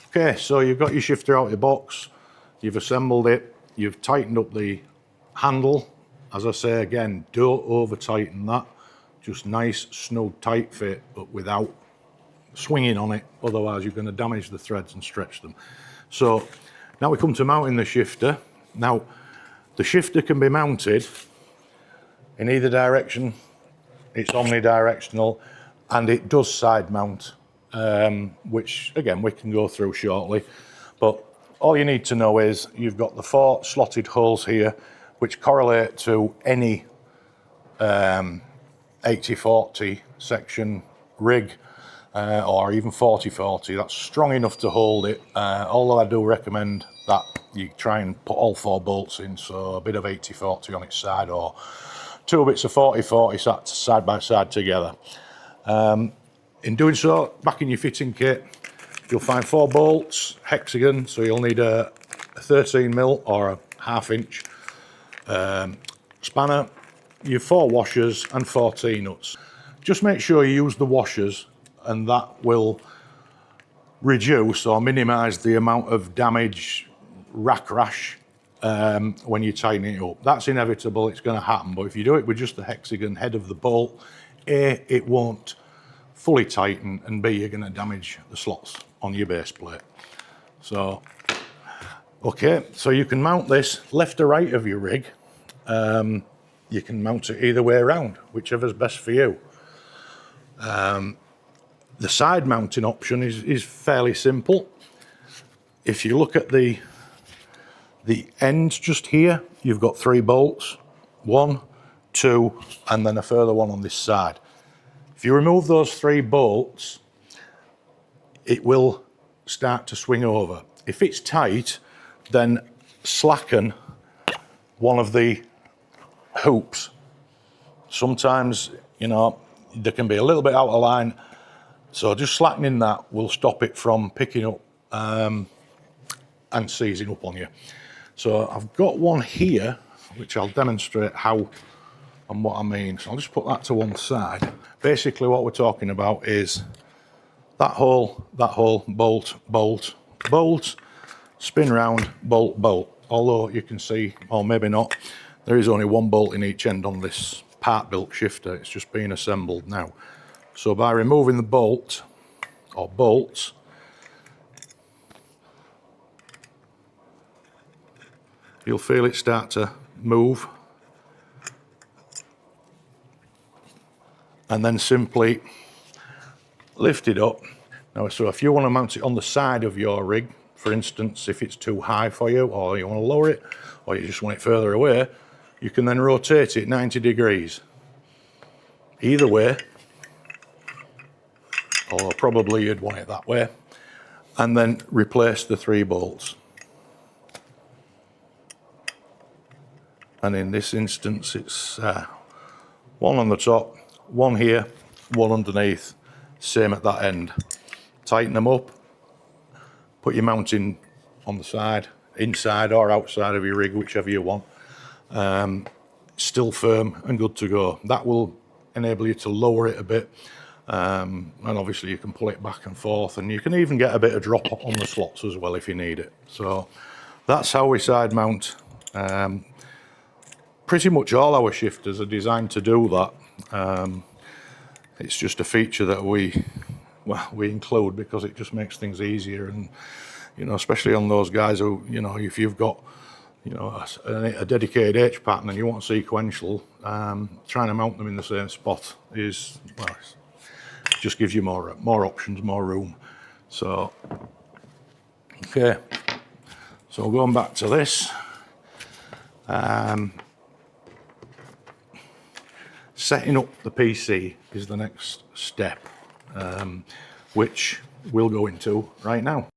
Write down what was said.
Okay, so you've got your shifter out of the box, you've assembled it, you've tightened up the handle. As I say again, don't over tighten that, just nice snug tight fit, but without swinging on it, otherwise you're going to damage the threads and stretch them. So now we come to mounting the shifter. Now the shifter can be mounted in either direction, it's omnidirectional, and it does side mount, which again we can go through shortly. But all you need to know is you've got the 4 slotted holes here which correlate to any 80-40 section rig, or even 40-40. That's strong enough to hold it, although I do recommend that you try and put all 4 bolts in, so a bit of 80-40 on its side, or 2 bits of 40-40 sat side by side together. In doing so, back in your fitting kit, you'll find 4 bolts, hexagon, so you'll need a 13mm or a 1/2 inch spanner, your 4 washers and 4 T-nuts. Just make sure you use the washers, and that will reduce or minimise the amount of damage, rash, when you're tightening it up. That's inevitable, it's going to happen, but if you do it with just the hexagon head of the bolt, A, it won't fully tighten, and B, you're going to damage the slots on your base plate. So, okay, so you can mount this left or right of your rig. You can mount it either way around, whichever's best for you. The side mounting option is fairly simple. If you look at the end just here, you've got 3 bolts, 1, 2, and then a further one on this side. If you remove those 3 bolts, it will start to swing over. If it's tight, then slacken one of the hoops. Sometimes, you know, they can be a little bit out of line, so just slackening that will stop it from picking up and seizing up on you. So I've got one here, which I'll demonstrate how and what I mean. So I'll just put that to one side. Basically what we're talking about is that hole, bolt, bolt, bolt, spin round, bolt, bolt. Although you can see, or maybe not, there is only 1 bolt in each end on this part-built shifter. It's just being assembled now. So by removing the bolt, or bolts, you'll feel it start to move, and then simply lift it up. Now, so if you want to mount it on the side of your rig, for instance, if it's too high for you, or you want to lower it, or you just want it further away, you can then rotate it 90 degrees. Either way, or probably you'd want it that way, and then replace the 3 bolts. And in this instance, it's 1 on the top, 1 here, 1 underneath, same at that end. Tighten them up, put your mounting on the side, inside or outside of your rig, whichever you want. Still firm and good to go. That will enable you to lower it a bit, and obviously you can pull it back and forth, and you can even get a bit of drop on the slots as well if you need it. So that's how we side mount. Pretty much all our shifters are designed to do that. It's just a feature that we include because it just makes things easier, and you know, especially on those guys who, you know, if you've got, you know, a dedicated H pattern and you want sequential, trying to mount them in the same spot is, well, it just gives you more options, more room. So okay, so going back to this, setting up the PC is the next step, which we'll go into right now.